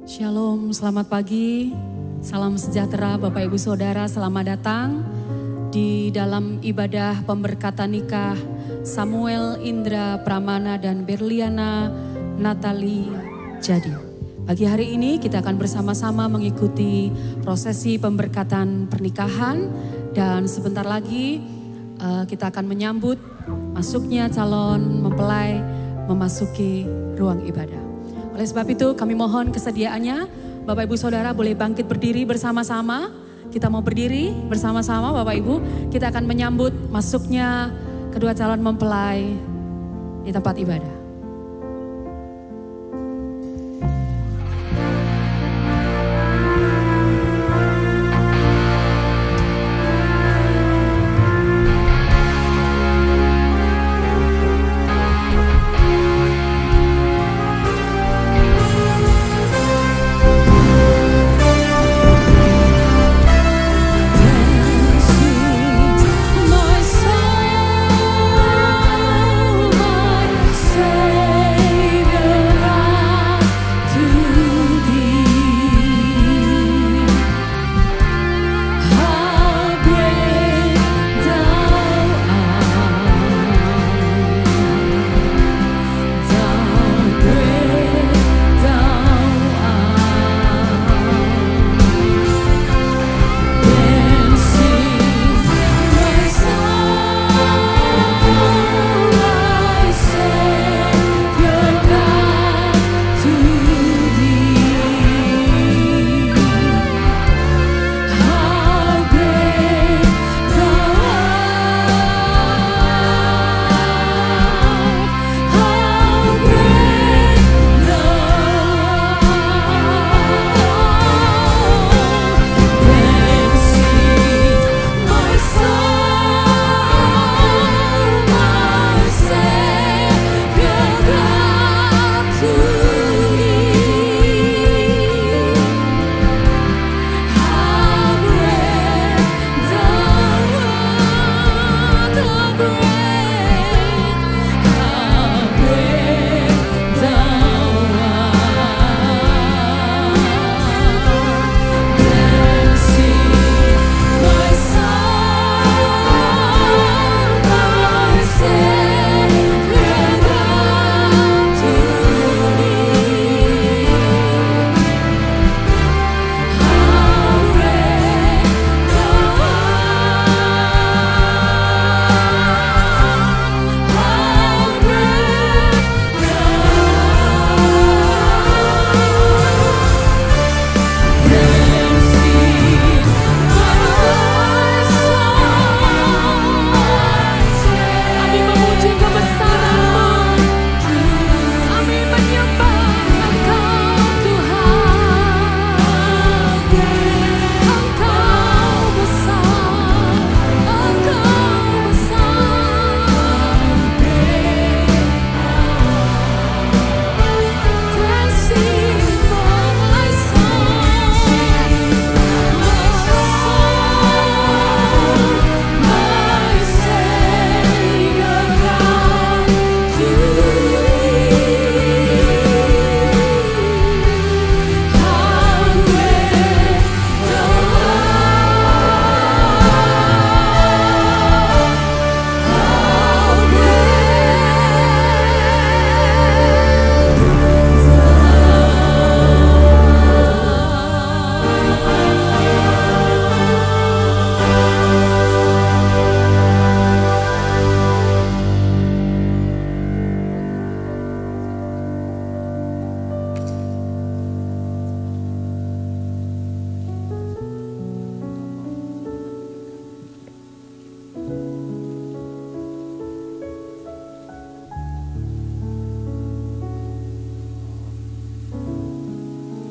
Shalom, selamat pagi, salam sejahtera Bapak Ibu Saudara, selamat datang di dalam ibadah pemberkatan nikah Samuel Indra Pramana dan Berliana Natali Jadi. Pagi hari ini kita akan bersama-sama mengikuti prosesi pemberkatan pernikahan dan sebentar lagi kita akan menyambut masuknya calon mempelai memasuki ruang ibadah. Oleh sebab itu kami mohon kesediaannya Bapak Ibu Saudara boleh bangkit berdiri bersama-sama. Kita mau berdiri bersama-sama Bapak Ibu. Kita akan menyambut masuknya kedua calon mempelai di tempat ibadah.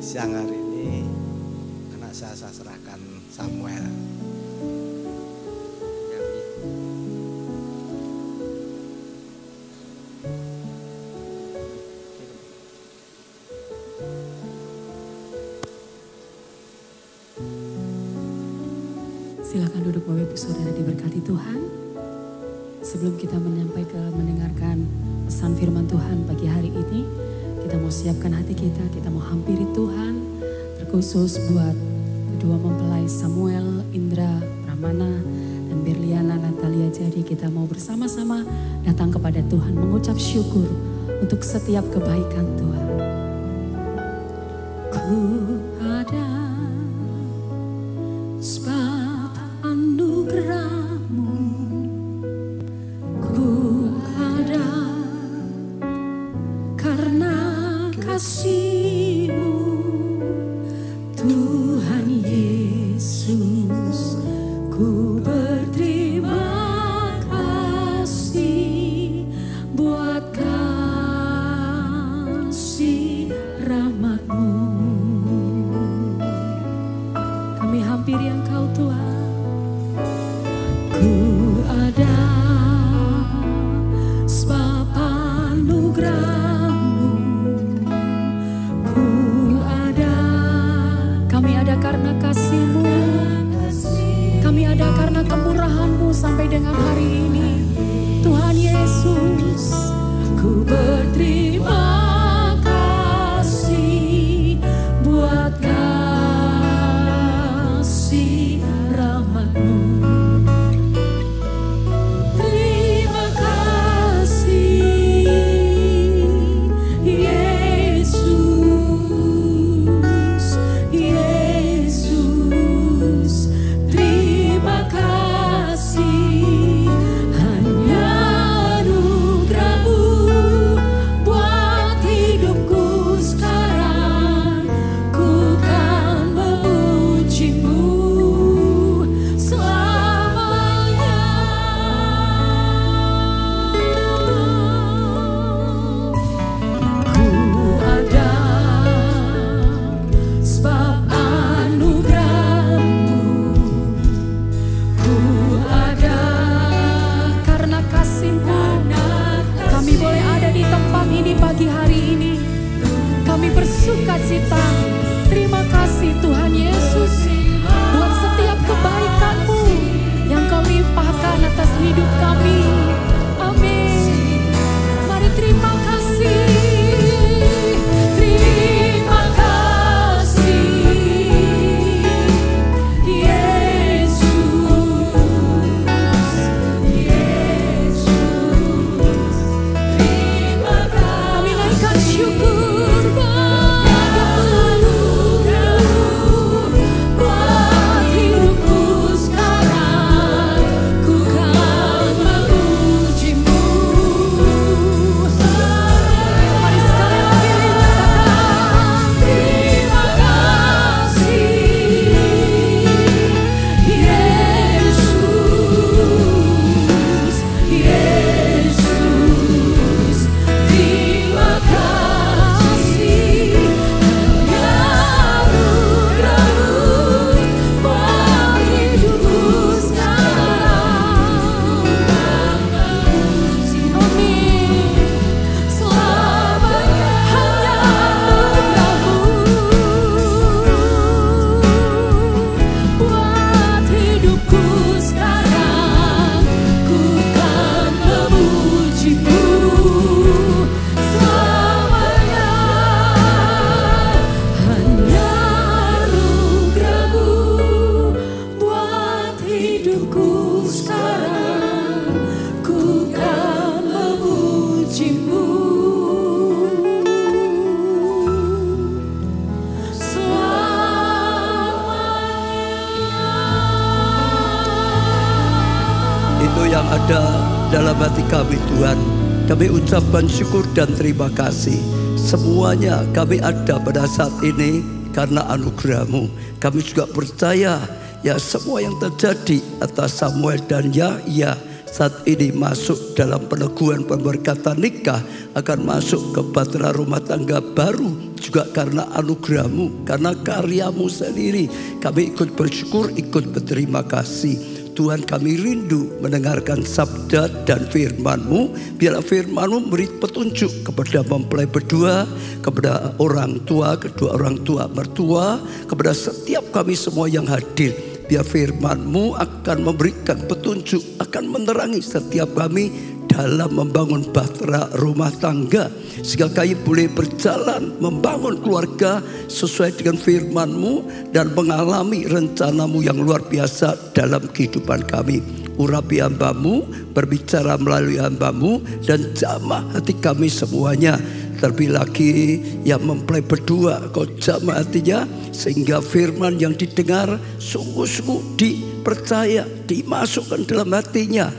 Siang hari ini anak saya serahkan Samuel. Silakan duduk Bapak Ibu Saudara diberkati Tuhan. Sebelum kita mendengarkan pesan firman Tuhan pagi hari ini, Kita mau siapkan hati kita mau hampiri Tuhan. Terkhusus buat kedua mempelai Samuel, Indra, Pramana, dan Berliana Natalia. Jadi kita mau bersama-sama datang kepada Tuhan, mengucap syukur untuk setiap kebaikan Tuhan. Ku ada sebab anugerah-Mu, ku ada karena kasih-Mu, Tuhan Yesus. Ku berterima kasih buat kasih rahmat-Mu. Kami hampiri Engkau Tuhan. Ku ada sebab anugerah-Mu, ku ada. Kami ada karena kasih-Mu, kami ada karena kemurahan-Mu sampai dengan hari ini. Tuhan Yesus, ku berterima kasih buat kasih rahmat-Mu. Terima kasih Yesus, Yesus. Terima kasih, hanya anugerah-Mu buat hidupku sekarang. Ku kan memuji-Mu selamanya. Ku ada sebab anugerah-Mu, ku ada karena kasih-Mu. Kami boleh ada di tempat ini pagi hari ini. Kami bersukacita. Terima kasih Tuhan Yesus buat setiap kebaikan-Mu yang Kau limpahkan atas hidup kami. Amin. Mari terima kasih. Terima kasih Yesus, Yesus. Terima kasih. Kami naikkan syukur padamu buat hidupku sekarang. Ku kan memuji-Mu. Mari sekali lagi nyatakan terima kasih Yesus, Yesus. Terima kasih, hanya anugerah-Mu buat hidupku sekarang. Amin. Selamanya hanya anugerah-Mu buat hidupku sekarang. Ku kan memuji-Mu selamanya. Hanya anugerah-Mu buat hidupku sekarang. Ku kan memuji-Mu selamanya. Itu yang ada dalam hati kami Tuhan. Kami ucapkan syukur dan terima kasih. Semuanya kami ada pada saat ini karena anugerah-Mu. Kami juga percaya ya semua yang terjadi atas Samuel dan Yahya saat ini masuk dalam peneguhan pemberkatan nikah, akan masuk ke bahtera rumah tangga baru juga karena anugerah-Mu, karena karya-Mu sendiri. Kami ikut bersyukur, ikut berterima kasih. Tuhan, kami rindu mendengarkan sabda dan firman-Mu. Biarlah firman-Mu beri petunjuk kepada mempelai berdua, kepada orang tua, kedua orang tua mertua, kepada setiap kami semua yang hadir. Biar firman-Mu akan memberikan petunjuk, akan menerangi setiap kami dalam membangun bahtera rumah tangga, sehingga kami boleh berjalan membangun keluarga sesuai dengan firman-Mu dan mengalami rencana-Mu yang luar biasa dalam kehidupan kami. Urapi hamba-Mu, berbicara melalui hamba-Mu, dan jamah hati kami semuanya. Terlebih lagi yang mempelai berdua, Kau jamah hatinya, sehingga firman yang didengar sungguh-sungguh dipercaya, dimasukkan dalam hatinya,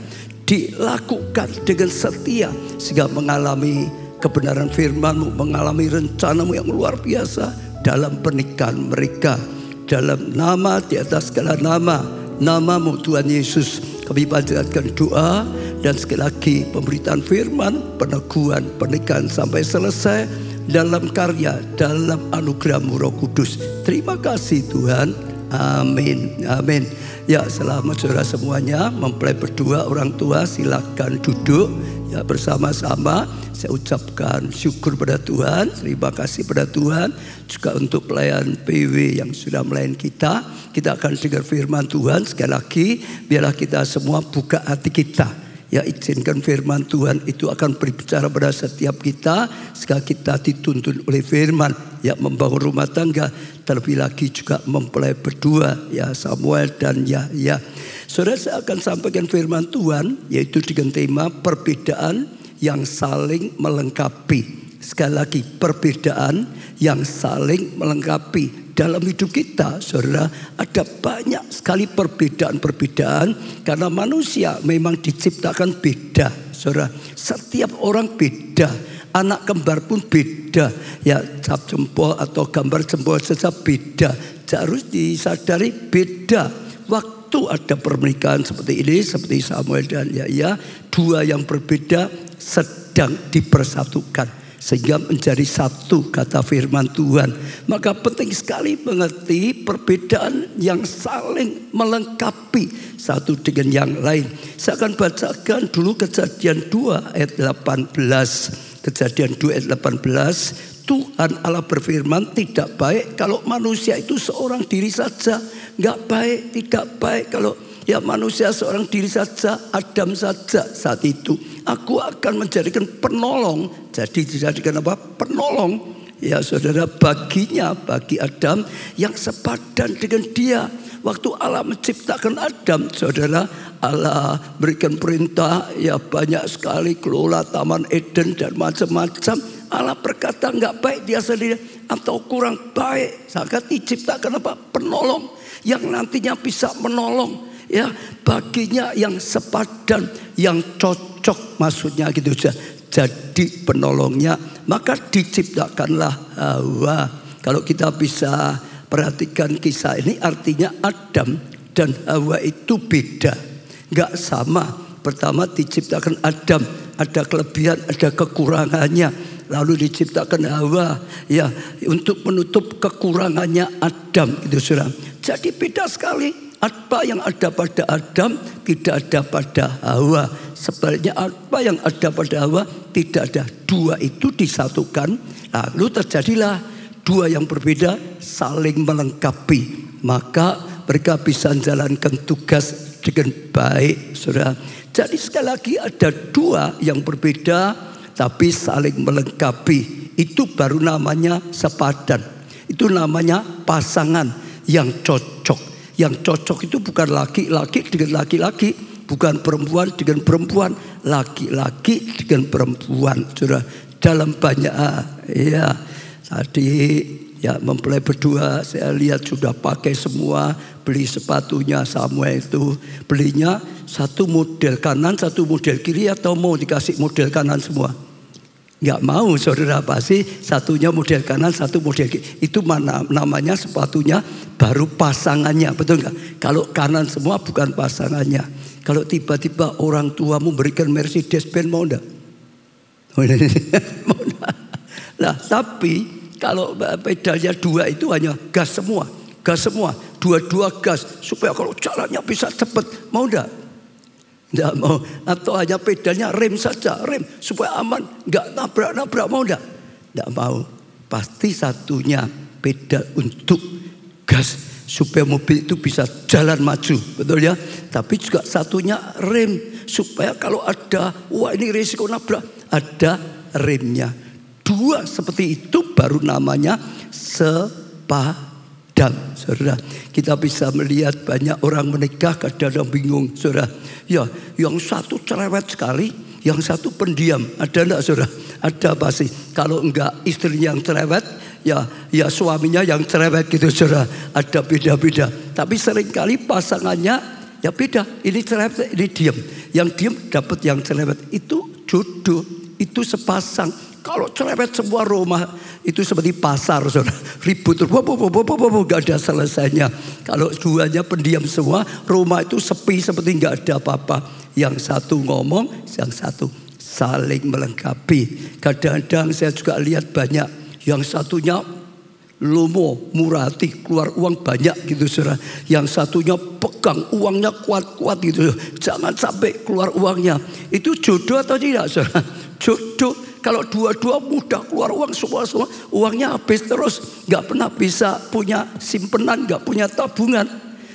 dilakukan dengan setia, sehingga mengalami kebenaran firman-Mu, mengalami rencana-Mu yang luar biasa dalam pernikahan mereka. Dalam nama di atas segala nama, nama-Mu Tuhan Yesus, kami panjatkan doa. Dan sekali lagi pemberitaan firman, peneguhan pernikahan sampai selesai dalam karya, dalam anugerah-Mu Roh Kudus. Terima kasih Tuhan. Amin. Amin. Ya, selamat saudara semuanya. Mempelai berdua, orang tua silakan duduk ya bersama-sama. Saya ucapkan syukur pada Tuhan, terima kasih pada Tuhan juga untuk pelayan PW yang sudah melayani kita. Kita akan dengar firman Tuhan. Sekali lagi biarlah kita semua buka hati kita. Ya, izinkan firman Tuhan itu akan berbicara pada setiap kita, sehingga kita dituntun oleh firman, ya, membangun rumah tangga, terlebih lagi juga mempelai berdua, ya, Samuel dan Yahya. Saudara, saya akan sampaikan firman Tuhan, yaitu dengan tema perbedaan yang saling melengkapi. Sekali lagi, perbedaan yang saling melengkapi. Dalam hidup kita, saudara, ada banyak sekali perbedaan-perbedaan karena manusia memang diciptakan beda, saudara. Setiap orang beda, anak kembar pun beda, ya, cap jempol atau gambar jempol saja beda. Harus disadari beda. Waktu ada pernikahan seperti ini, seperti Samuel dan Yahya, dua yang berbeda sedang dipersatukan sehingga menjadi satu, kata firman Tuhan. Maka penting sekali mengerti perbedaan yang saling melengkapi satu dengan yang lain. Saya akan bacakan dulu Kejadian 2 ayat 18. Kejadian 2 ayat 18. Tuhan Allah berfirman, tidak baik kalau manusia itu seorang diri saja. Enggak baik, tidak baik kalau ya manusia seorang diri saja, Adam saja saat itu. Aku akan menjadikan penolong. Jadi dijadikan apa? Penolong. Ya saudara, baginya, bagi Adam yang sepadan dengan dia. Waktu Allah menciptakan Adam, saudara, Allah berikan perintah, ya banyak sekali, kelola Taman Eden dan macam-macam. Allah berkata enggak baik dia sendiri atau kurang baik. Sangat diciptakan apa? Penolong yang nantinya bisa menolong. Ya, baginya yang sepadan, yang cocok, maksudnya gitu saja. Jadi penolongnya, maka diciptakanlah Hawa. Kalau kita bisa perhatikan kisah ini, artinya Adam dan Hawa itu beda, nggak sama. Pertama diciptakan Adam, ada kelebihan, ada kekurangannya. Lalu diciptakan Hawa, ya, untuk menutup kekurangannya Adam, gitu saudara. Jadi beda sekali. Apa yang ada pada Adam tidak ada pada Hawa. Sebaliknya apa yang ada pada Hawa tidak ada. Dua itu disatukan. Lalu terjadilah dua yang berbeda saling melengkapi. Maka mereka bisa menjalankan tugas dengan baik, saudara. Jadi sekali lagi ada dua yang berbeda tapi saling melengkapi. Itu baru namanya sepadan. Itu namanya pasangan yang cocok. Yang cocok itu bukan laki-laki dengan laki-laki, bukan perempuan dengan perempuan, laki-laki dengan perempuan. Sudah dalam banyak ya. Tadi ya mempelai berdua saya lihat sudah pakai semua, beli sepatunya Samuel itu belinya satu model kanan, satu model kiri, atau mau dikasih model kanan semua? Nggak mau, saudara, pasti satunya model kanan, satu model kiri. Itu mana namanya sepatunya baru pasangannya, betul nggak? Kalau kanan semua bukan pasangannya. Kalau tiba-tiba orang tua memberikan Mercedes Benz, mau enggak? Mau enggak? Nah, tapi kalau pedalnya dua itu hanya gas semua, dua-dua gas supaya kalau jalannya bisa cepat, mau enggak? Tidak mau. Atau hanya pedalnya rem saja, rem supaya aman, nggak nabrak-nabrak, mau enggak? Tidak mau. Pasti satunya pedal untuk gas supaya mobil itu bisa jalan maju, betul ya? Tapi juga satunya rem supaya kalau ada, wah ini risiko nabrak, ada remnya. 2 seperti itu baru namanya sepadan. Saudara, kita bisa melihat banyak orang menikah kadang-kadang bingung, saudara. Ya, yang satu cerewet sekali, yang satu pendiam. Ada enggak, saudara? Ada pasti. Kalau enggak istrinya yang cerewet, ya suaminya yang cerewet gitu, saudara. Ada beda-beda. Tapi seringkali pasangannya ya beda. Ini cerewet, ini diam. Yang diam dapat yang cerewet. Itu jodoh, itu sepasang. Kalau cerewet semua rumah itu seperti pasar, saudara. Ribut terus, gak ada selesainya. Kalau duanya pendiam semua, rumah itu sepi seperti gak ada apa-apa. Yang satu ngomong, yang satu saling melengkapi. Kadang-kadang saya juga lihat banyak yang satunya lomo, murati, keluar uang banyak gitu, saudara. Yang satunya pegang uangnya kuat-kuat gitu. Jangan sampai keluar uangnya. Itu jodoh atau tidak, saudara? Jodoh. Kalau dua-dua mudah keluar uang semua, uangnya habis terus, nggak pernah bisa punya simpenan, nggak punya tabungan.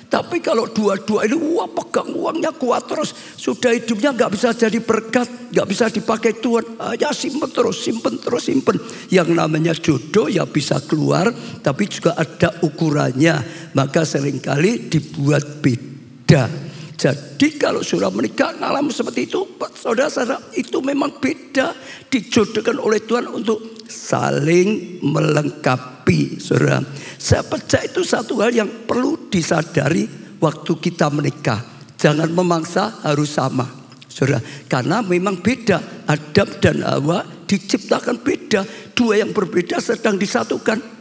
Tapi kalau dua-dua ini pegang uangnya kuat terus, sudah hidupnya nggak bisa jadi berkat, nggak bisa dipakai Tuhan, hanya simpen terus, simpen. Yang namanya jodoh ya bisa keluar, tapi juga ada ukurannya. Maka seringkali dibuat beda. Jadi kalau sudah menikah ngalamin seperti itu, saudara-saudara, itu memang beda. Dijodohkan oleh Tuhan untuk saling melengkapi, saudara. Saya percaya itu satu hal yang perlu disadari waktu kita menikah. Jangan memaksa harus sama, saudara. Karena memang beda. Adam dan Hawa diciptakan beda. 2 yang berbeda sedang disatukan.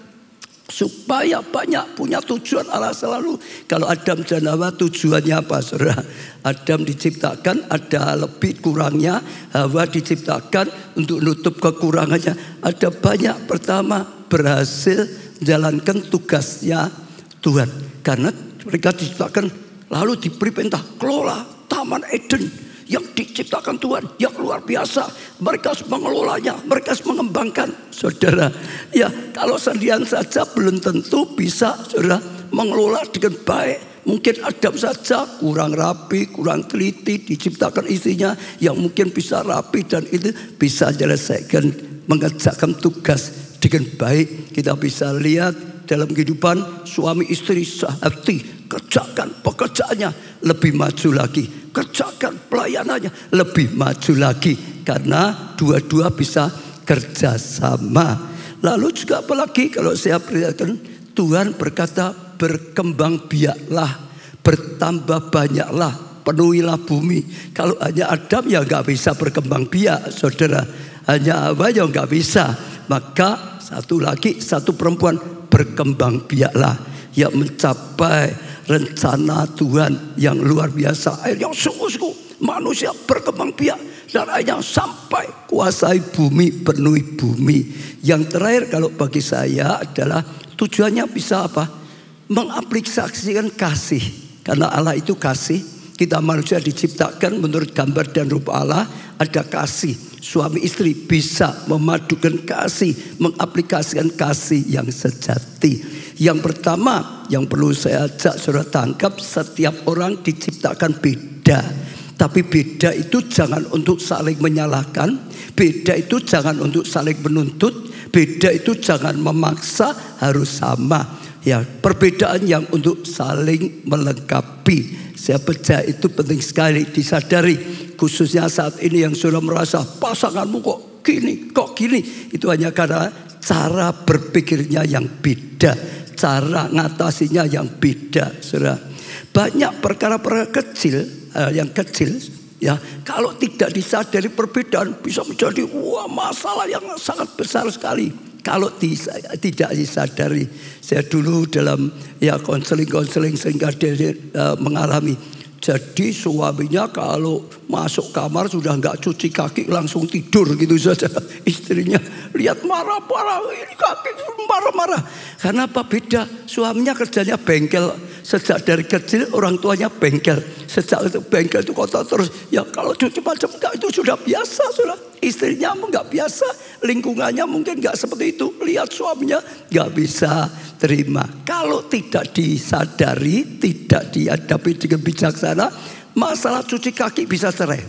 Supaya banyak punya tujuan Allah selalu. Kalau Adam dan Hawa tujuannya apa, saudara? Adam diciptakan ada lebih kurangnya, Hawa diciptakan untuk nutup kekurangannya. Ada banyak. Pertama, berhasil jalankan tugasnya Tuhan. Karena mereka diciptakan lalu diberi perintah kelola Taman Eden yang diciptakan Tuhan, yang luar biasa. Mereka mengelolanya, mereka mengembangkan, saudara. Ya, kalau sendirian saja belum tentu bisa, saudara, mengelola dengan baik. Mungkin Adam saja kurang rapi, kurang teliti, diciptakan istrinya yang mungkin bisa rapi dan itu bisa menyelesaikan, mengerjakan tugas dengan baik. Kita bisa lihat dalam kehidupan suami istri sehati, kerjakan pekerjaannya lebih maju lagi, kerjakan pelayanannya lebih maju lagi, karena dua-dua bisa kerjasama. Lalu juga apalagi kalau saya perhatikan, Tuhan berkata berkembang biaklah, bertambah banyaklah, penuhilah bumi. Kalau hanya Adam ya nggak bisa berkembang biak, saudara. Hanya Hawa ya nggak bisa. Maka satu laki, satu perempuan berkembang biaklah, yang mencapai rencana Tuhan yang luar biasa. Yang sungguh-sungguh manusia berkembang biak dan akhirnya sampai kuasai bumi, penuhi bumi. Yang terakhir kalau bagi saya adalah tujuannya bisa apa? Mengaplikasikan kasih. Karena Allah itu kasih. Kita manusia diciptakan menurut gambar dan rupa Allah. Ada kasih. Suami istri bisa memadukan kasih, mengaplikasikan kasih yang sejati. Yang pertama yang perlu saya ajak saudara tangkap, setiap orang diciptakan beda. Tapi beda itu jangan untuk saling menyalahkan, beda itu jangan untuk saling menuntut, beda itu jangan memaksa harus sama. Ya, perbedaan yang untuk saling melengkapi. Saya percaya itu penting sekali disadari. Khususnya saat ini yang sudah merasa pasanganmu kok gini. Itu hanya karena cara berpikirnya yang beda, cara ngatasinya yang beda, saudara. Banyak perkara-perkara kecil, yang kecil, ya, kalau tidak disadari perbedaan bisa menjadi masalah yang sangat besar sekali. Kalau tidak disadari. Saya dulu dalam konseling sehingga dia mengalami. Jadi suaminya kalau masuk kamar sudah nggak cuci kaki langsung tidur gitu saja. Istrinya lihat marah-marah, ini kaki marah-marah. Karena apa? Beda. Suaminya kerjanya bengkel. Sejak dari kecil orang tuanya bengkel. Sejak itu bengkel itu kotor terus. Ya kalau cuci macam enggak itu sudah biasa, sudah. Istrinya enggak biasa, lingkungannya mungkin enggak seperti itu. Lihat suaminya enggak bisa terima. Kalau tidak disadari, tidak dihadapi dengan bijaksana, masalah cuci kaki bisa cerai.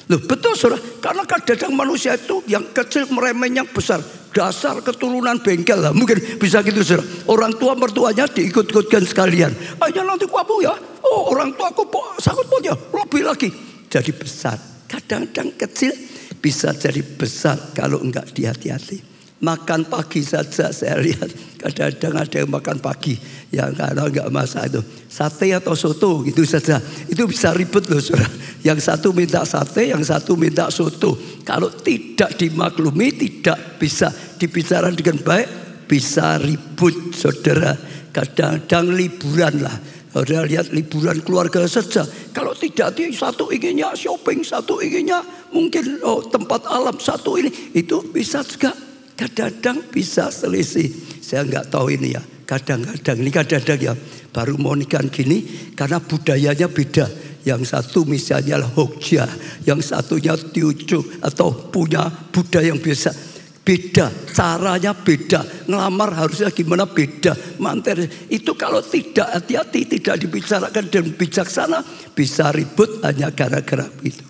Loh betul saudara, karena kadang-kadang manusia itu yang kecil meremehnya besar. Dasar keturunan bengkel lah, mungkin bisa gitu saudara. Orang tua mertuanya diikut-ikutkan sekalian. Ayo nanti kamu ya, oh orang tua aku sangat punya, lebih lagi. Jadi besar, kadang-kadang kecil bisa jadi besar kalau enggak hati-hati. Makan pagi saja saya lihat kadang-kadang ada yang makan pagi yang karena enggak masak itu sate atau soto gitu saja, itu bisa ribet loh saudara. Yang satu minta sate, yang satu minta soto. Kalau tidak dimaklumi, tidak bisa dibicarakan dengan baik, bisa ribut saudara. Kadang-kadang liburan lah, saudara lihat liburan keluarga saja. Kalau tidak, satu inginnya shopping, satu inginnya mungkin tempat alam, satu ini itu bisa juga. Kadang-kadang bisa selisih. Saya nggak tahu ini ya. Kadang-kadang ini kadang-kadang ya baru mau nikah gini karena budayanya beda. Yang satu misalnya Hokja, yang satunya Teochew atau punya budaya yang biasa. Beda, caranya beda. Ngelamar harusnya gimana beda. Manter itu kalau tidak hati-hati, tidak dibicarakan dan bijaksana, bisa ribut hanya gara-gara itu.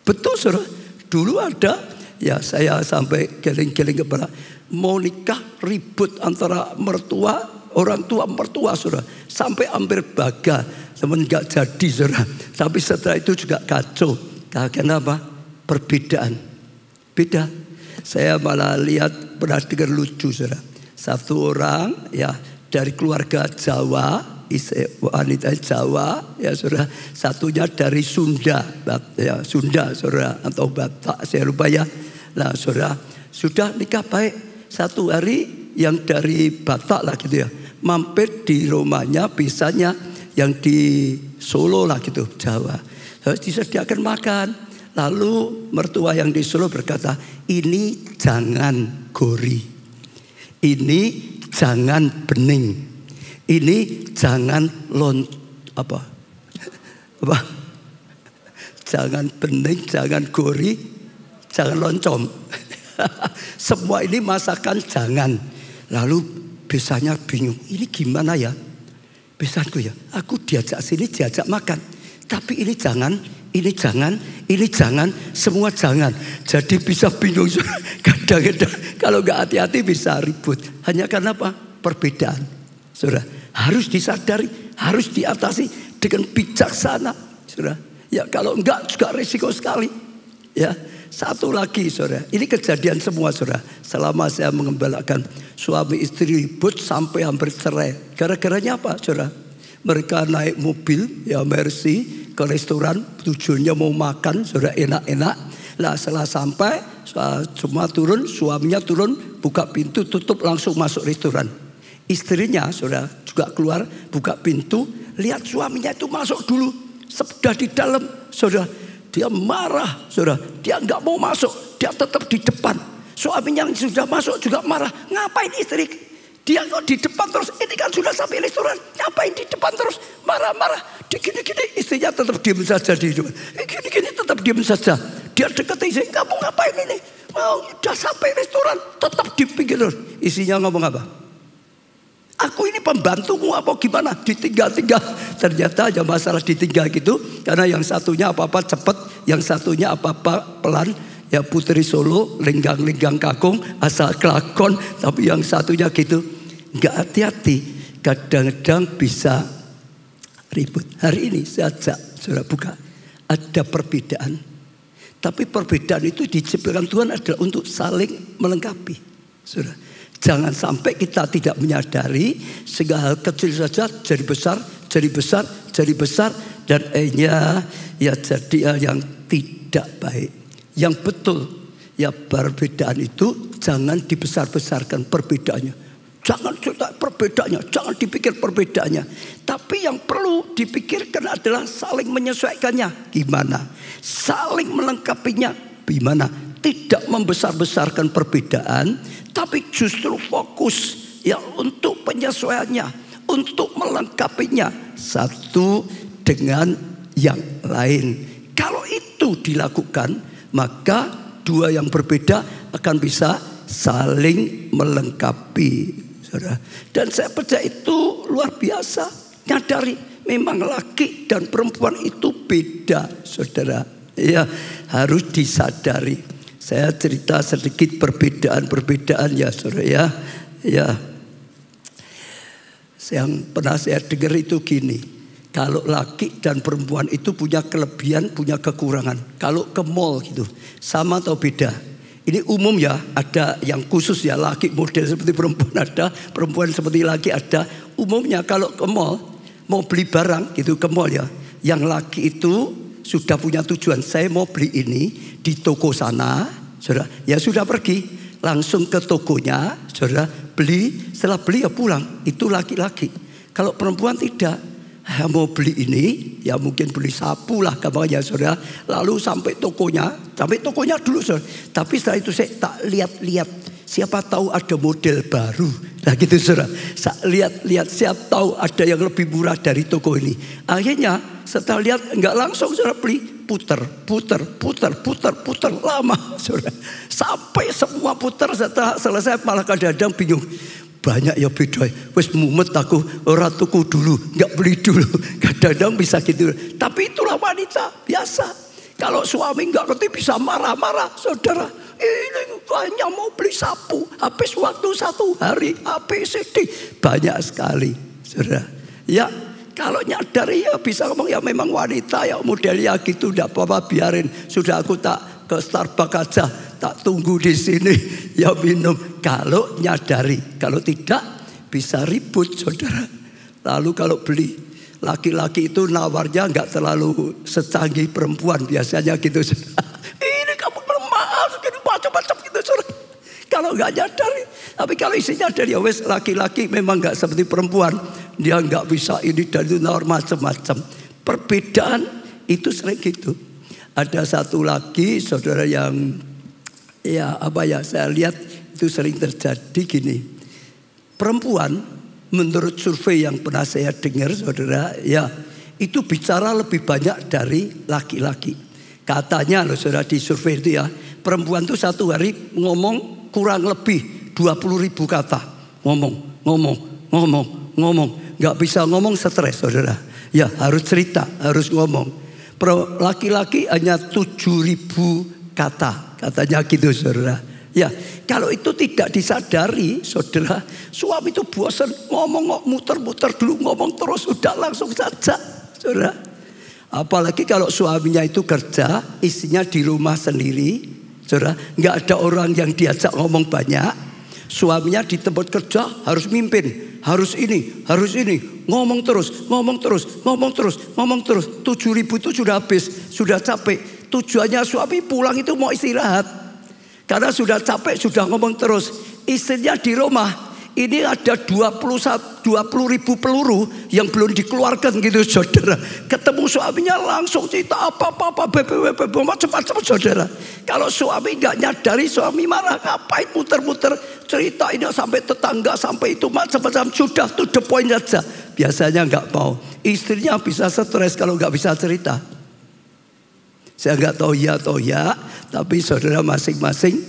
Betul saudara. Dulu ada ya saya sampai geling-geling kepala. Mau nikah ribut antara mertua, orang tua mertua saudara. Sampai hampir baga. Teman gak jadi saudara. Tapi setelah itu juga kacau. Karena apa? Perbedaan. Beda. Saya malah lihat pernah dengar lucu saudara. Satu orang ya dari keluarga Jawa, wanita Jawa ya saudara. Satunya dari Sunda, ya Sunda saudara atau Batak saya lupa ya. Nah saudara sudah nikah baik. Satu hari yang dari Batak lah gitu ya, mampir di rumahnya bisanya yang di Solo lah gitu Jawa. Harus disediakan makan. Lalu mertua yang di Solo berkata, ini jangan gori, ini jangan bening, ini jangan jangan bening, jangan gori, jangan loncom. Semua ini masakan jangan. Lalu besarnya bingung, ini gimana ya? Besarku ya, aku diajak sini diajak makan, tapi ini jangan, ini jangan, ini jangan, semua jangan. Jadi bisa bingung. Kadang-kadang kalau nggak hati-hati bisa ribut. Hanya karena apa? Perbedaan. Saudara, harus disadari, harus diatasi dengan bijaksana. Saudara, ya kalau enggak juga risiko sekali. Ya, satu lagi saudara, ini kejadian semua saudara. Selama saya mengembalakan suami istri ribut sampai hampir cerai. Gara-garanya apa saudara? Mereka naik mobil ya Mercy ke restoran, tujuannya mau makan saudara, enak-enak. Lah setelah sampai cuma turun, suaminya turun, buka pintu, tutup, langsung masuk restoran. Istrinya saudara juga keluar, buka pintu, lihat suaminya itu masuk dulu. Sudah di dalam saudara, dia marah saudara, dia nggak mau masuk, dia tetap di depan. Suaminya yang sudah masuk juga marah, ngapain istri? Dia kok di depan terus, ini kan sudah sampai restoran, ngapain di depan terus, marah-marah. Gini-gini, istrinya tetap diam saja di depan. Gini-gini tetap diam saja. Dia dekat istri, kamu ngapain ini? Oh, udah sampai restoran, tetap di pinggir. Istrinya ngomong apa? Aku ini pembantumu apa gimana? Ditinggal-tinggal. Ternyata aja masalah ditinggal gitu. Karena yang satunya apa-apa cepat, yang satunya apa-apa pelan. Ya putri Solo, lenggang-lenggang kakung, asal kelakon. Tapi yang satunya gitu, nggak hati-hati. Kadang-kadang bisa ribut. Hari ini saja, saudara buka, ada perbedaan. Tapi perbedaan itu diciptakan Tuhan adalah untuk saling melengkapi. Saudara, jangan sampai kita tidak menyadari segala hal kecil saja jadi besar, jadi besar, jadi besar. Dan akhirnya ya jadi hal yang tidak baik. Yang betul ya perbedaan itu jangan dibesar-besarkan perbedaannya. Jangan cerita perbedaannya, jangan dipikir perbedaannya. Tapi yang perlu dipikirkan adalah saling menyesuaikannya. Gimana? Saling melengkapinya. Gimana? Tidak membesar-besarkan perbedaan, tapi justru fokus ya untuk penyesuaiannya, untuk melengkapinya satu dengan yang lain. Kalau itu dilakukan, maka dua yang berbeda akan bisa saling melengkapi, saudara. Dan saya percaya itu luar biasa. nyadari memang laki dan perempuan itu beda, saudara. Ya, harus disadari. Saya cerita sedikit perbedaan ya, saudara ya. Ya, yang pernah saya dengar itu gini. Kalau laki dan perempuan itu punya kelebihan, punya kekurangan. Kalau ke mall gitu, sama atau beda? Ini umum ya, ada yang khusus ya, laki model seperti perempuan ada, perempuan seperti laki ada. Umumnya kalau ke mall, mau beli barang gitu ke mall ya, yang laki itu sudah punya tujuan. Saya mau beli ini di toko sana, saudara. Ya sudah pergi, langsung ke tokonya, saudara, beli. Setelah beli ya pulang, itu laki-laki. Kalau perempuan tidak. Mau beli ini, ya mungkin beli sapu lah gampangnya saudara. Lalu sampai tokonya dulu saudara. Tapi setelah itu saya tak lihat-lihat, siapa tahu ada model baru. Nah gitu saudara. Saya lihat-lihat, siapa tahu ada yang lebih murah dari toko ini. Akhirnya setelah lihat enggak langsung saudara beli, putar lama saudara. Sampai semua putar, setelah selesai malah kadang-kadang bingung. Banyak ya beda, wes mumet aku ora tuku dulu, nggak beli dulu. Kadang-kadang bisa gitu. Tapi itulah wanita biasa. Kalau suami nggak ngerti bisa marah-marah, saudara. Ini banyak mau beli sapu, habis waktu 1 hari, ABCD banyak sekali, saudara. Ya kalau nyadari ya bisa ngomong ya memang wanita ya modelnya gitu, nggak apa-apa biarin. Sudah aku tak ke Starbucks aja. Tak tunggu di sini ya minum. Kalau nyadari, kalau tidak bisa ribut saudara. Lalu kalau beli, laki-laki itu nawarnya nggak terlalu secanggih perempuan biasanya gitu saudara. Ini kamu lemah, gini macam-macam gitu saudara. Kalau nggak nyadari, tapi kalau isinya dari wes laki-laki memang nggak seperti perempuan, dia nggak bisa ini dan itu macam-macam. Perbedaan itu sering gitu. Ada satu laki saudara yang saya lihat itu sering terjadi gini. Perempuan menurut survei yang pernah saya dengar saudara, ya itu bicara lebih banyak dari laki-laki. Katanya loh saudara di survei itu ya, perempuan itu satu hari ngomong kurang lebih 20.000 kata. Ngomong. Gak bisa ngomong stres saudara. Ya harus cerita, harus ngomong. Laki-laki hanya 7.000 kata. Katanya gitu saudara. Ya kalau itu tidak disadari saudara, suami itu bosan ngomong muter-muter dulu, ngomong terus sudah langsung saja saudara. Apalagi kalau suaminya itu kerja, istrinya di rumah sendiri saudara, nggak ada orang yang diajak ngomong banyak. Suaminya di tempat kerja harus mimpin, harus ini, ngomong terus. 7.000 itu sudah habis, sudah capek. Tujuannya suami pulang itu mau istirahat. Karena sudah capek, sudah ngomong terus. Istrinya di rumah, ini ada 20.000 peluru yang belum dikeluarkan gitu saudara. Ketemu suaminya langsung cerita apa-apa, macam-macam saudara. Kalau suami nggak nyadari, suami marah, ngapain muter-muter cerita ini sampai tetangga, sampai itu macam-macam, sudah to the point saja. Biasanya nggak mau. Istrinya bisa stres kalau nggak bisa cerita. Saya nggak tahu ya atau ya, tapi saudara masing-masing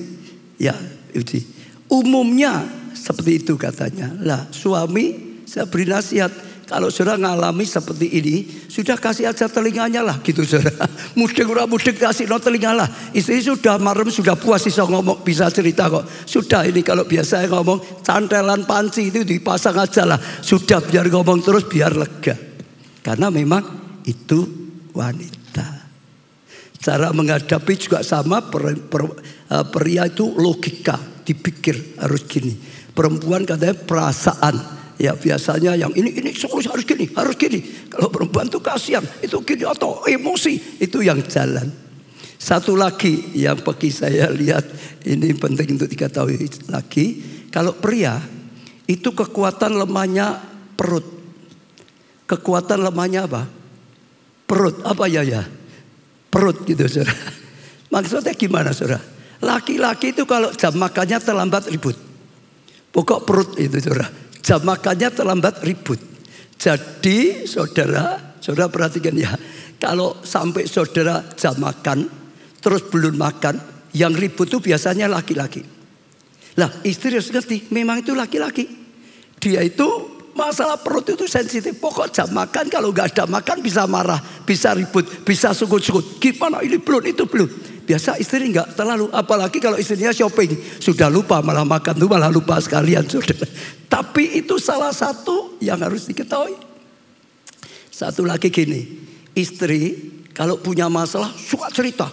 ya itu. Umumnya seperti itu katanya. Lah suami saya beri nasihat, kalau saudara ngalami seperti ini, sudah kasih aja telinganya lah gitu saudara. Mudeng kasih no telinga lah. Istri sudah marem, sudah puas bisa ngomong, bisa cerita kok. Sudah ini kalau biasa ngomong cantelan panci itu dipasang aja lah. Sudah biar ngomong terus biar lega. Karena memang itu wanita. Cara menghadapi juga sama, pria itu logika, dipikir harus gini. Perempuan katanya perasaan. Ya biasanya yang ini harus gini. Kalau perempuan tuh kasihan, itu gini atau emosi, itu yang jalan. Satu lagi yang bagi saya lihat ini penting untuk diketahui lagi. Kalau pria itu kekuatan lemahnya perut. Kekuatan lemahnya apa? Perut, apa ya? Perut gitu saudara. Maksudnya gimana saudara? Laki-laki itu kalau jam makannya terlambat ribut. Pokok perut itu saudara. Jam makannya terlambat ribut. Jadi saudara perhatikan ya. Kalau sampai saudara jam makan terus belum makan, yang ribut itu biasanya laki-laki. Lah istri harus ngerti, memang itu laki-laki. Dia itu Masalah perut itu sensitif. Pokok jam makan kalau nggak ada makan bisa marah, bisa ribut, bisa sukut-sukut. Gimana ini belum, itu belum. Biasa istri nggak terlalu. Apalagi kalau istrinya shopping. Sudah lupa malah makan tuh malah lupa sekalian. Saudara. Tapi itu salah satu yang harus diketahui. Satu lagi gini. Istri kalau punya masalah suka cerita.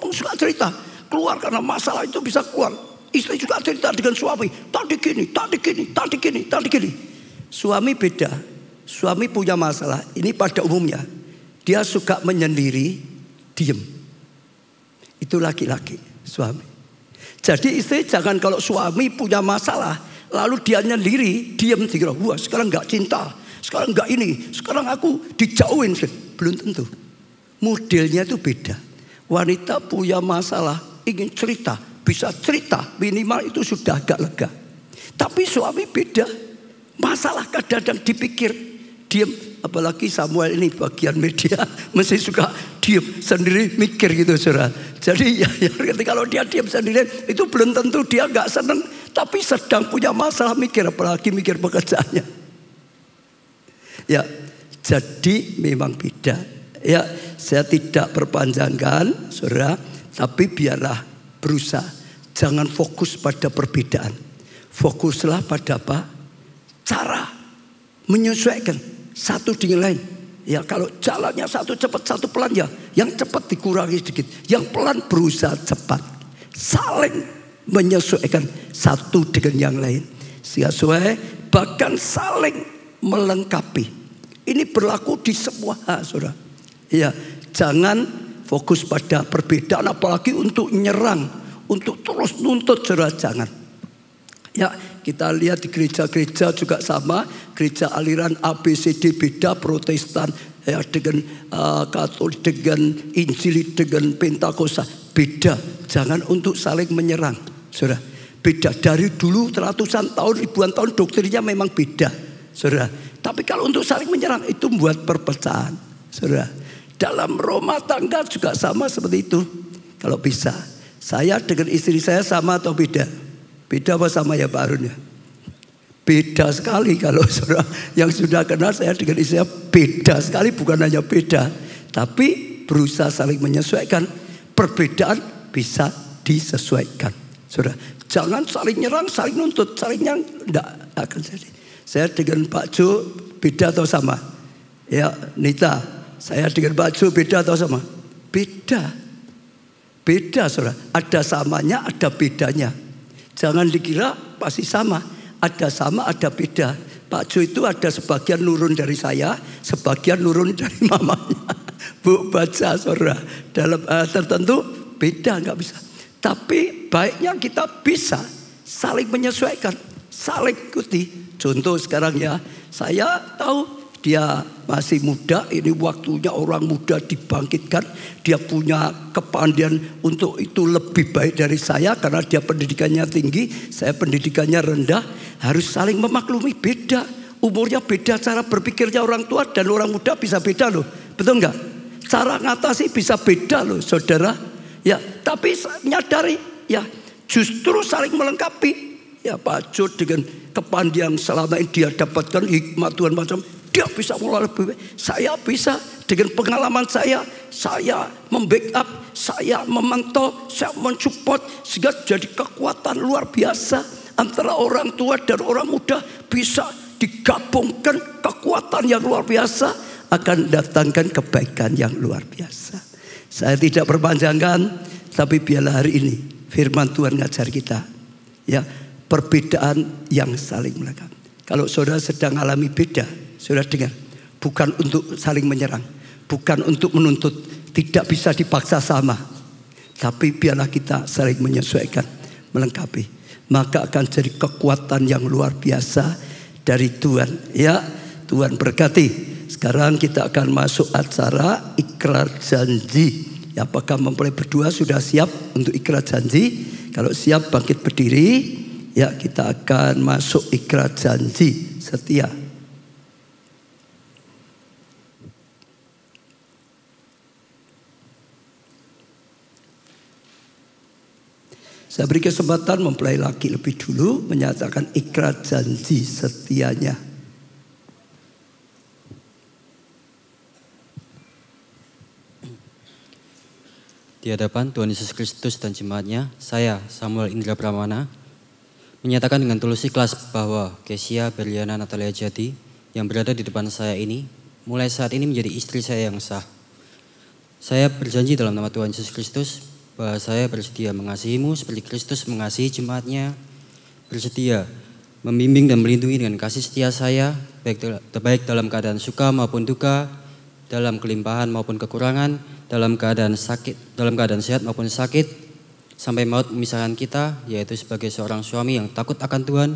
Suka cerita. Keluar karena masalah itu bisa keluar. Istri juga cerita dengan suami. Tadi gini. Suami beda. Suami punya masalah. Ini pada umumnya. Dia suka menyendiri, diem. Itu laki-laki, suami. Jadi istri jangan kalau suami punya masalah. Lalu dia nyendiri, diem. Dikira, wah sekarang gak cinta. Sekarang gak ini. Sekarang aku dijauhin. Belum tentu. Modelnya itu beda. Wanita punya masalah, ingin cerita, bisa cerita, minimal itu sudah agak lega. Tapi suami beda, masalah kadang-kadang dipikir, diam. Apalagi Samuel ini bagian media, mesti suka diam sendiri mikir gitu saudara. Jadi ya kalau dia diam sendiri itu belum tentu dia nggak seneng, tapi sedang punya masalah mikir, apalagi mikir pekerjaannya. Ya, jadi memang beda. Ya, saya tidak perpanjangkan, saudara, tapi biarlah berusaha. Jangan fokus pada perbedaan. Fokuslah pada apa? Cara menyesuaikan satu dengan lain. Ya, kalau jalannya satu cepat, satu pelan ya. Yang cepat dikurangi sedikit. Yang pelan berusaha cepat. Saling menyesuaikan satu dengan yang lain. Sesuai, bahkan saling melengkapi. Ini berlaku di semua hal, saudara. Ya, jangan fokus pada perbedaan apalagi untuk nyerang, untuk terus nuntut, saudara, jangan. Ya, kita lihat di gereja-gereja juga sama, gereja aliran ABCD beda, Protestan ya dengan Katolik, dengan Injili, dengan Pentakosta beda. Jangan untuk saling menyerang, saudara. Beda dari dulu ratusan tahun, ribuan tahun doktrinnya memang beda, saudara. Tapi kalau untuk saling menyerang itu membuat perpecahan, saudara. Dalam rumah tangga juga sama seperti itu. Kalau bisa, saya dengan istri saya sama atau beda? Beda apa sama ya Pak Arun ya? Beda sekali kalau saudara yang sudah kenal saya dengan istri saya beda sekali, bukan hanya beda, tapi berusaha saling menyesuaikan. Perbedaan bisa disesuaikan, saudara. Jangan saling nyerang, saling nuntut, saling nyerang, tidak akan jadi. Saya dengan Pak Jo beda atau sama? Ya, Nita. Saya dengan baju beda atau sama? Beda. Beda, saudara. Ada samanya, ada bedanya. Jangan dikira pasti sama. Ada sama, ada beda. Pak Jo itu ada sebagian nurun dari saya, sebagian nurun dari mamanya. Bu baca, saudara. Dalam tertentu beda, nggak bisa. Tapi baiknya kita bisa saling menyesuaikan, saling ikuti. Contoh sekarang ya, saya tahu dia masih muda, ini waktunya orang muda dibangkitkan. Dia punya kepandaian untuk itu lebih baik dari saya karena dia pendidikannya tinggi, saya pendidikannya rendah. Harus saling memaklumi, beda. Umurnya beda, cara berpikirnya orang tua dan orang muda bisa beda loh. Betul nggak? Cara ngatasi bisa beda loh, saudara. Ya, tapi menyadari ya justru saling melengkapi. Ya, Pak Jo dengan kepandaian selama ini dia dapatkan hikmat Tuhan macam dia bisa mulai lebih baik. Saya bisa dengan pengalaman saya membackup, saya memantau, saya mensupport sehingga jadi kekuatan luar biasa antara orang tua dan orang muda bisa digabungkan kekuatan yang luar biasa akan datangkan kebaikan yang luar biasa. Saya tidak perpanjangkan, tapi biarlah hari ini firman Tuhan ngajar kita ya perbedaan yang saling melengkapi. Kalau saudara sedang alami beda, saudara dengar, bukan untuk saling menyerang, bukan untuk menuntut, tidak bisa dipaksa sama. Tapi biarlah kita saling menyesuaikan, melengkapi. Maka akan jadi kekuatan yang luar biasa dari Tuhan. Ya, Tuhan berkati. Sekarang kita akan masuk acara ikrar janji. Ya, apakah mempelai berdua sudah siap untuk ikrar janji? Kalau siap bangkit berdiri. Ya, kita akan masuk ikrar janji setia. Saya beri kesempatan mempelai laki lebih dulu menyatakan ikrar janji setianya Di hadapan Tuhan Yesus Kristus dan jemaatnya, saya Samuel Indra Pramana menyatakan dengan tulus ikhlas bahwa Kesia Berliana Natalia Jadi yang berada di depan saya ini mulai saat ini menjadi istri saya yang sah. Saya berjanji dalam nama Tuhan Yesus Kristus bahwa saya bersedia mengasihimu seperti Kristus mengasihi jemaatnya, bersedia membimbing dan melindungi dengan kasih setia saya, baik dalam keadaan suka maupun duka, dalam kelimpahan maupun kekurangan, dalam keadaan sehat maupun sakit, sampai maut memisahkan kita, yaitu sebagai seorang suami yang takut akan Tuhan,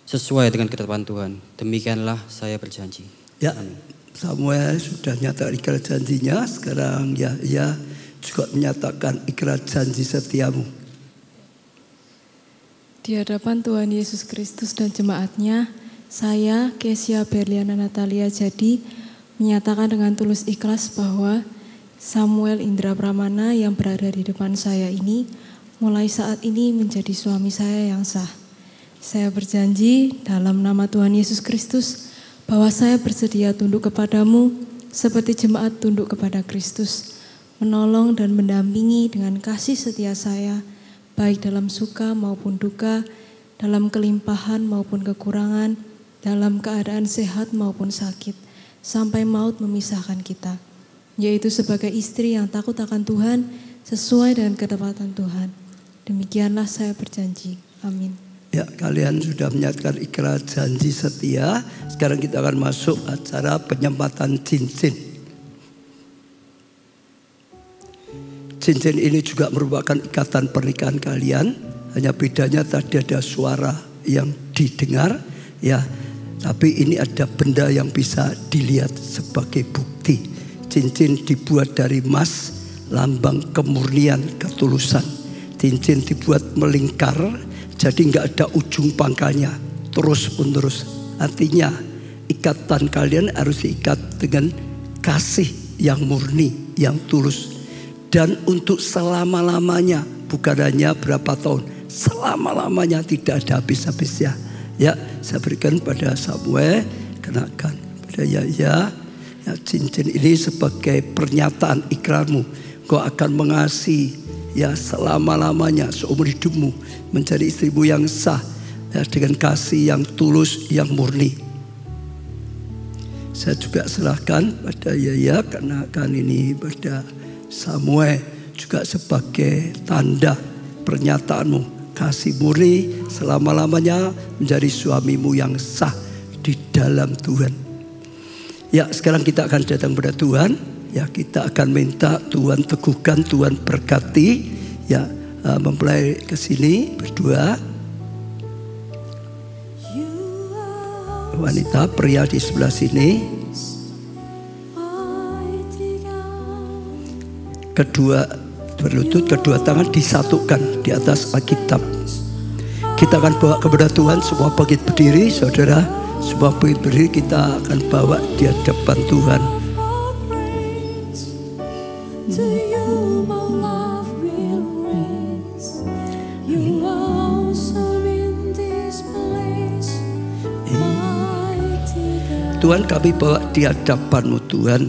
sesuai dengan ketetapan Tuhan. Demikianlah saya berjanji. Ya, Samuel sudah nyatakan ikrar janjinya, sekarang ya juga menyatakan ikrar janji setiamu. Di hadapan Tuhan Yesus Kristus dan jemaatnya, saya Kesia Berliana Natalia Jadi menyatakan dengan tulus ikhlas bahwa Samuel Indra Pramana yang berada di depan saya ini mulai saat ini menjadi suami saya yang sah. Saya berjanji dalam nama Tuhan Yesus Kristus bahwa saya bersedia tunduk kepadamu seperti jemaat tunduk kepada Kristus, menolong dan mendampingi dengan kasih setia saya, baik dalam suka maupun duka, dalam kelimpahan maupun kekurangan, dalam keadaan sehat maupun sakit, sampai maut memisahkan kita, yaitu sebagai istri yang takut akan Tuhan sesuai dengan ketetapan Tuhan. Demikianlah saya berjanji. Amin. Ya, kalian sudah menyatakan ikrar janji setia. Sekarang kita akan masuk acara penyempatan cincin. Cincin ini juga merupakan ikatan pernikahan kalian. Hanya bedanya tadi ada suara yang didengar, ya. Tapi ini ada benda yang bisa dilihat sebagai bukti. Cincin dibuat dari emas, lambang kemurnian, ketulusan. Cincin dibuat melingkar, jadi nggak ada ujung pangkalnya, terus menerus. Artinya ikatan kalian harus diikat dengan kasih yang murni, yang tulus. Dan untuk selama-lamanya, bukan hanya berapa tahun, selama-lamanya, tidak ada habis-habisnya. Ya, saya berikan pada Samuel, kenakan pada Yaya. Ya, cincin ini sebagai pernyataan ikrarmu. Kau akan mengasihi ya selama-lamanya, seumur hidupmu, menjadi istrimu yang sah, ya, dengan kasih yang tulus, yang murni. Saya juga serahkan pada Yaya, karena kan ini pada Samuel juga sebagai tanda pernyataanmu, kasih murni selama-lamanya menjadi suamimu yang sah di dalam Tuhan. Ya, sekarang kita akan datang pada Tuhan. Ya, kita akan minta Tuhan teguhkan, Tuhan berkati. Ya, mempelai ke sini berdua. Wanita, pria di sebelah sini. Kedua berlutut, kedua tangan disatukan di atas Alkitab. Kita akan bawa kepada Tuhan, semua bangkit berdiri, saudara. Semua bangkit berdiri, kita akan bawa di hadapan Tuhan. Tuhan, kami bawa di hadapan-Mu Tuhan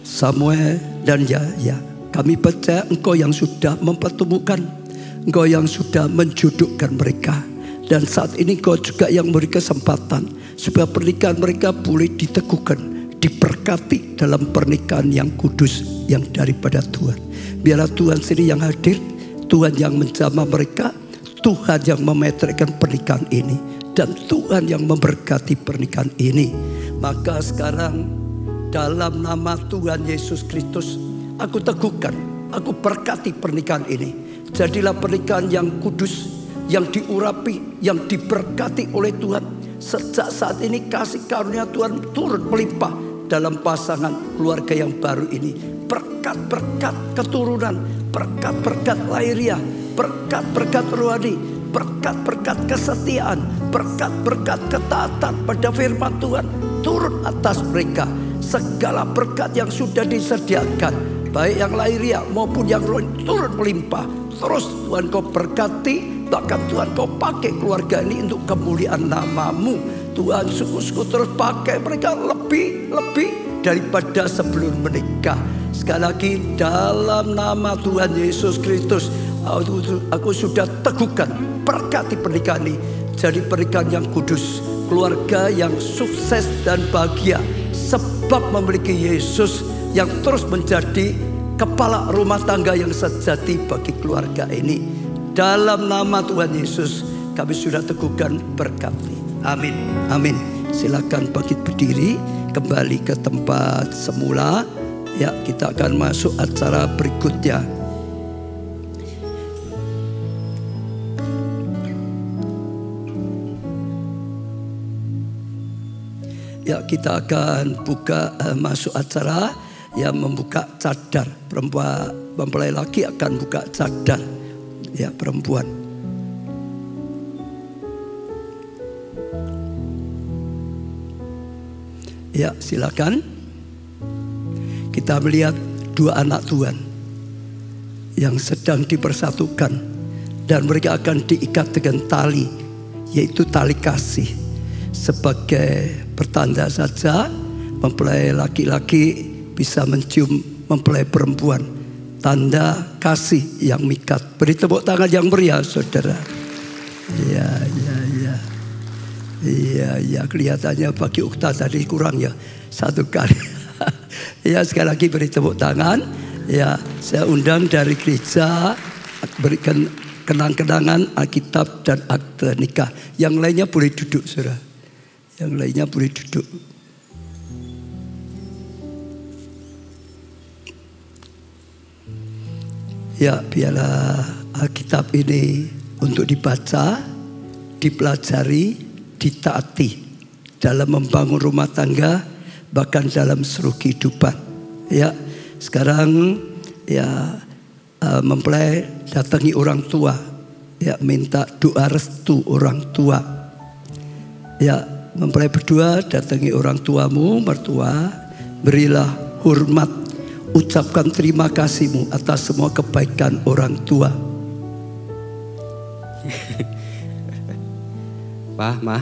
Samuel dan Yaya. Kami percaya Engkau yang sudah mempertemukan, Engkau yang sudah menjodohkan mereka. Dan saat ini Engkau juga yang memberi kesempatan supaya pernikahan mereka boleh diteguhkan, diberkati dalam pernikahan yang kudus, yang daripada Tuhan. Biarlah Tuhan sendiri yang hadir, Tuhan yang menjamah mereka, Tuhan yang memeteraikan pernikahan ini, dan Tuhan yang memberkati pernikahan ini. Maka sekarang dalam nama Tuhan Yesus Kristus, aku teguhkan, aku berkati pernikahan ini. Jadilah pernikahan yang kudus, yang diurapi, yang diberkati oleh Tuhan. Sejak saat ini kasih karunia Tuhan turut melimpah dalam pasangan keluarga yang baru ini. Berkat-berkat keturunan, berkat-berkat lahiriah, berkat-berkat rohani, berkat-berkat kesetiaan, berkat-berkat ketaatan pada firman Tuhan turun atas mereka. Segala berkat yang sudah disediakan, baik yang lahiriah maupun yang rohani, turun melimpah. Terus Tuhan Kau berkati, bahkan Tuhan Kau pakai keluarga ini untuk kemuliaan nama-Mu. Tuhan, sungguh-sungguh terus pakai mereka lebih daripada sebelum menikah. Sekali lagi dalam nama Tuhan Yesus Kristus, aku sudah teguhkan berkati pernikahan ini jadi pernikahan yang kudus, keluarga yang sukses dan bahagia, sebab memiliki Yesus yang terus menjadi kepala rumah tangga yang sejati bagi keluarga ini. Dalam nama Tuhan Yesus kami sudah teguhkan berkati. Amin. Amin. Silakan bangkit berdiri kembali ke tempat semula. Ya, kita akan masuk acara berikutnya. Ya, kita akan buka masuk acara yang membuka cadar. Mempelai laki akan buka cadar. Ya, perempuan. Ya, silakan. Kita melihat dua anak Tuhan yang sedang dipersatukan dan mereka akan diikat dengan tali, yaitu tali kasih. Sebagai pertanda saja mempelai laki-laki bisa mencium mempelai perempuan, tanda kasih yang mikat. Beri tepuk tangan yang meriah, saudara. Iya, kelihatannya bagi Ukta tadi kurang ya, satu kali. Ya, sekali lagi beri tepuk tangan. Ya, saya undang dari gereja berikan kenang-kenangan Alkitab dan akte nikah. Yang lainnya boleh duduk, saudara. Yang lainnya boleh duduk. Ya, biarlah Alkitab ini untuk dibaca, dipelajari, ditaati dalam membangun rumah tangga, bahkan dalam seluruh kehidupan. Ya, sekarang ya mempelai datangi orang tua, ya minta doa restu orang tua. Ya, mempelai berdua datangi orang tuamu, mertua, berilah hormat, ucapkan terima kasihmu atas semua kebaikan orang tua. Pak, Ma,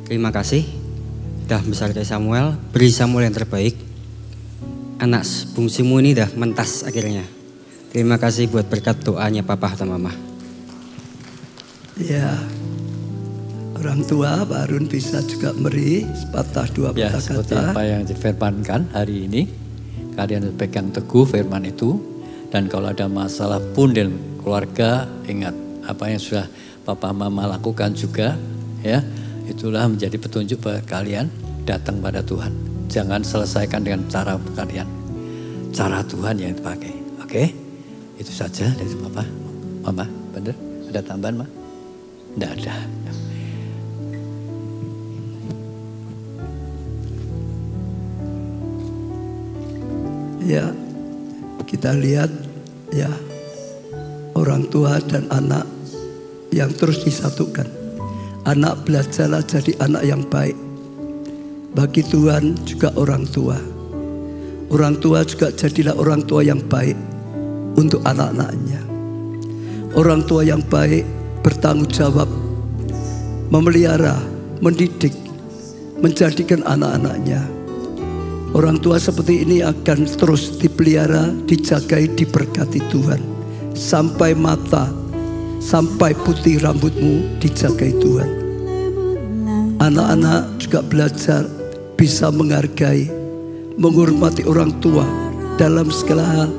terima kasih dah besar kayak Samuel, beri Samuel yang terbaik. Anak bungsumu ini dah mentas akhirnya. Terima kasih buat berkat doanya Papa dan Mama. Ya, orang tua Pak Harun bisa juga beri sepatah dua patah kata. Seperti apa yang difirmankan hari ini, kalian pegang teguh firman itu. Dan kalau ada masalah pun dan keluarga, ingat apa yang sudah Papa Mama lakukan juga, ya. Itulah menjadi petunjuk bagi kalian, datang pada Tuhan. Jangan selesaikan dengan cara kalian. Cara Tuhan yang dipakai. Oke? Itu saja dari Papa. Mama, benar? Ada tambahan, Ma? Tidak ada. Ya, kita lihat ya orang tua dan anak yang terus disatukan. Anak belajarlah jadi anak yang baik. Bagi Tuhan juga orang tua. Orang tua juga jadilah orang tua yang baik untuk anak-anaknya. Orang tua yang baik bertanggung jawab, memelihara, mendidik, menjadikan anak-anaknya. Orang tua seperti ini akan terus dipelihara, dijagai, diberkati Tuhan. Sampai mata, sampai putih rambutmu dijagai Tuhan. Anak-anak juga belajar bisa menghargai, menghormati orang tua dalam segala hal.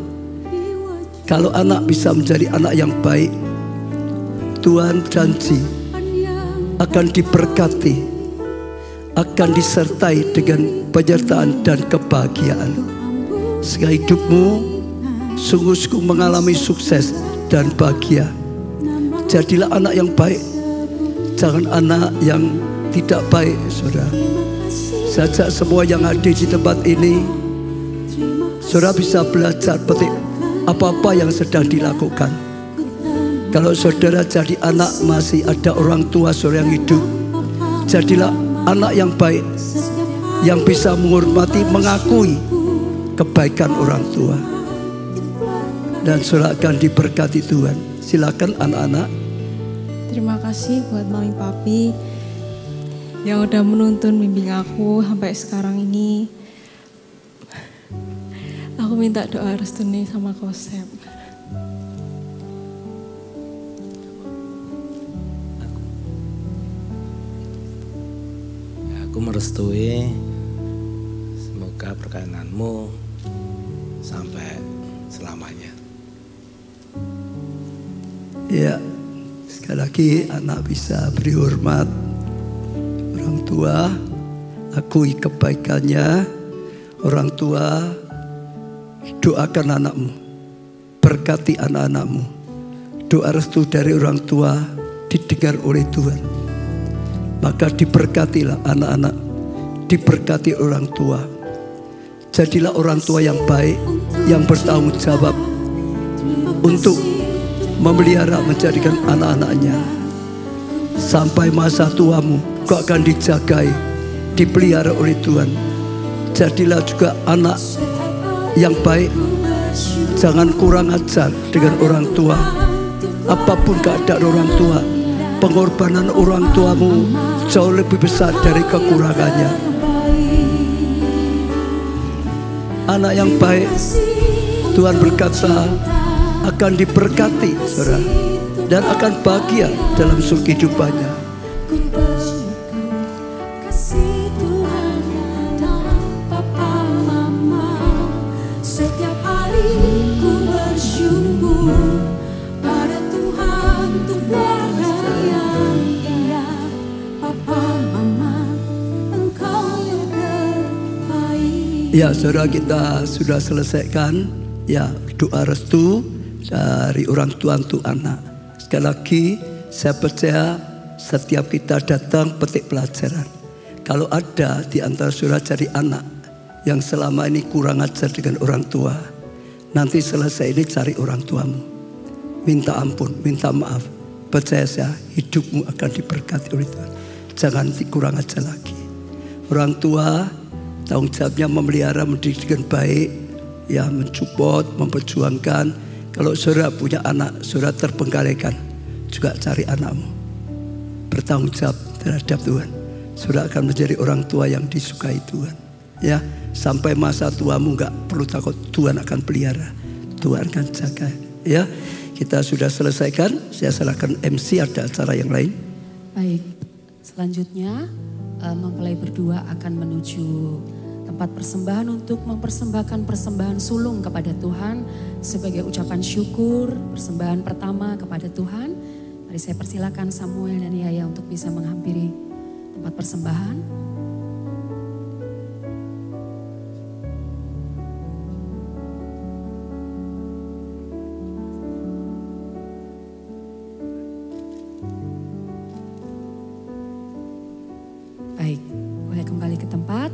Kalau anak bisa menjadi anak yang baik, Tuhan janji akan diberkati, akan disertai dengan penyertaan dan kebahagiaan. Sehingga hidupmu sungguh-sungguh mengalami sukses dan bahagia. Jadilah anak yang baik, jangan anak yang tidak baik, saudara. Sajak semua yang hadir di tempat ini, saudara bisa belajar petik apa-apa yang sedang dilakukan. Kalau saudara jadi anak masih ada orang tua saudara yang hidup, jadilah anak yang baik, yang bisa menghormati, mengakui kebaikan orang tua. Dan saudara akan diberkati Tuhan. Silakan anak-anak. Terima kasih buat Mami Papi yang udah menuntun bimbing aku sampai sekarang ini. Aku minta doa restuni sama Kosep. Aku merestui semoga perkawinanmu sampai selamanya. Ya, sekali lagi anak bisa beri hormat orang tua, akui kebaikannya. Orang tua, doakan anakmu, berkati anak-anakmu. Doa restu dari orang tua didengar oleh Tuhan. Maka diberkatilah anak-anak, diberkati orang tua. Jadilah orang tua yang baik, yang bertanggung jawab untuk memelihara, menjadikan anak-anaknya. Sampai masa tuamu, kau akan dijagai, dipelihara oleh Tuhan. Jadilah juga anak yang baik. Jangan kurang ajar dengan orang tua. Apapun keadaan orang tua, pengorbanan orang tuamu jauh lebih besar dari kekurangannya. Anak yang baik, Tuhan berkata, akan diberkati, saudara, dan akan bahagia dalam kehidupannya. Ya, saudara, kita sudah selesaikan ya doa restu dari orang tua untuk anak. Sekali lagi saya percaya setiap kita datang petik pelajaran. Kalau ada di antara saudara jadi anak yang selama ini kurang ajar dengan orang tua, nanti selesai ini cari orang tuamu, minta ampun, minta maaf. Percaya saya, hidupmu akan diberkati oleh Tuhan. Jangan kurang ajar lagi. Orang tua tanggung jawabnya memelihara, mendidik dengan baik, ya, mensupport, memperjuangkan. Kalau saudara punya anak, saudara terbengkalaikan, juga cari anakmu, bertanggung jawab terhadap Tuhan. Saudara akan menjadi orang tua yang disukai Tuhan. Ya, sampai masa tuamu nggak perlu takut, Tuhan akan pelihara, Tuhan akan jaga. Ya, kita sudah selesaikan. Saya serahkan MC, ada acara yang lain. Baik, selanjutnya mempelai berdua akan menuju tempat persembahan untuk mempersembahkan persembahan sulung kepada Tuhan sebagai ucapan syukur, persembahan pertama kepada Tuhan. Mari saya persilakan Samuel dan Yaya untuk bisa menghampiri tempat persembahan. Baik, boleh kembali ke tempat.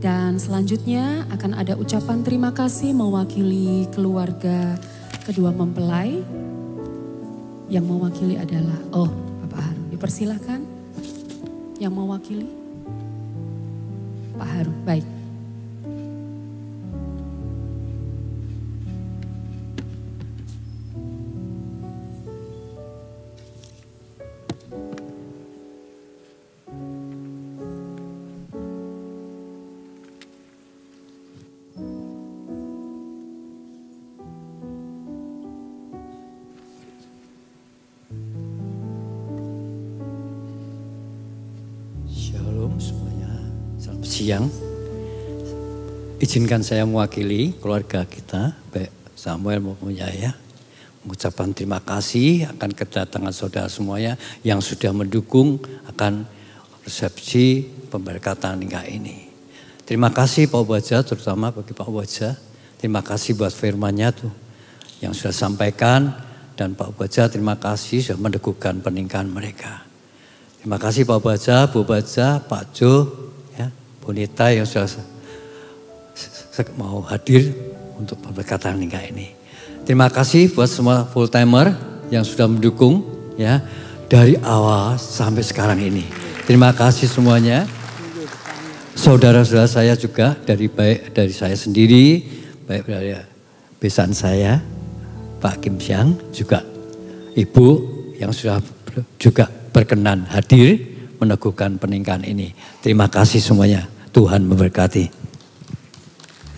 Dan selanjutnya akan ada ucapan terima kasih mewakili keluarga kedua mempelai. Yang mewakili adalah, Bapak Harun, dipersilakan. Yang mewakili Pak Harun, baik. Siang, izinkan saya mewakili keluarga kita, baik Samuel maupun Yaya, mengucapkan terima kasih akan kedatangan saudara semuanya yang sudah mendukung akan resepsi pemberkatan nikah ini. Terima kasih Pak Waja, terutama bagi Pak Waja. Terima kasih buat firman-Nya tuh yang sudah sampaikan, dan Pak Waja terima kasih sudah mendegukan pernikahan mereka. Terima kasih Pak Waja, Bu Waja, Pak Jo, Bonita yang sudah mau hadir untuk pemberkatan nikah ini. Terima kasih buat semua full timer yang sudah mendukung ya dari awal sampai sekarang ini. Terima kasih semuanya. Saudara-saudara saya juga baik dari saya sendiri, baik dari besan saya, Pak Kim Siang, juga Ibu yang sudah juga berkenan hadir meneguhkan pernikahan ini. Terima kasih semuanya. Tuhan memberkati.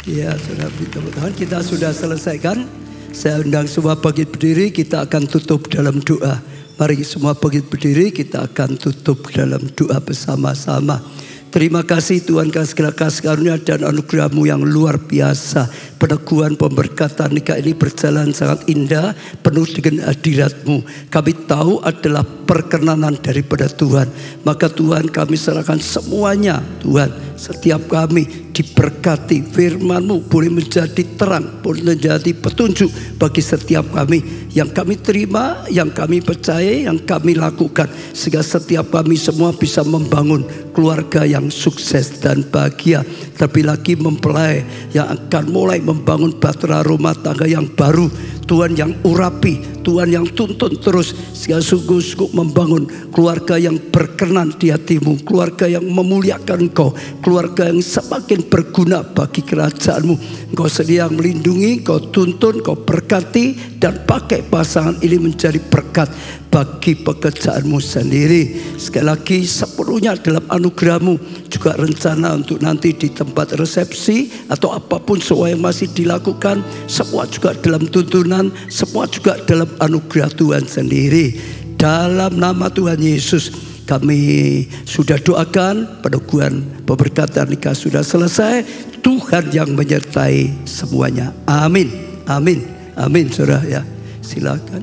Ya, sudah beri tepuk tangan. Kita sudah selesaikan. Saya undang semua bangkit berdiri, kita akan tutup dalam doa. Mari semua bangkit berdiri, kita akan tutup dalam doa bersama-sama. Terima kasih Tuhan karena segala kasih karunia dan anugerah-Mu yang luar biasa. Peneguhan pemberkatan nikah ini berjalan sangat indah, penuh dengan hadirat-Mu. Kami tahu adalah perkenanan daripada Tuhan. Maka Tuhan, kami serahkan semuanya Tuhan. Setiap kami diberkati, firman-Mu boleh menjadi terang, boleh menjadi petunjuk bagi setiap kami. Yang kami terima, yang kami percaya, yang kami lakukan. Sehingga setiap kami semua bisa membangun keluarga yang sukses dan bahagia. Terlebih lagi mempelai yang akan mulai membangun bahtera rumah tangga yang baru. Tuhan yang urapi, Tuhan yang tuntun terus, sehingga sungguh-sungguh membangun keluarga yang berkenan di hati-Mu, keluarga yang memuliakan Engkau, keluarga yang semakin berguna bagi kerajaan-Mu. Engkau sedia melindungi, Engkau tuntun, Engkau berkati, dan pakai pasangan ini menjadi berkat bagi pekerjaan-Mu sendiri. Sekali lagi sepenuhnya dalam anugerah-Mu. Juga rencana untuk nanti di tempat resepsi atau apapun semua yang masih dilakukan, semua juga dalam tuntunan, semua juga dalam anugerah Tuhan sendiri. Dalam nama Tuhan Yesus kami sudah doakan, peneguhan pemberkatan nikah sudah selesai. Tuhan yang menyertai semuanya. Amin, amin, amin. Saudara ya, silakan.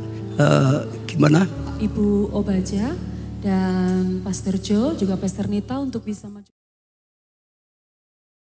Gimana? Ibu Obaja dan Pastor Jo juga Pastor Nita untuk bisa maju.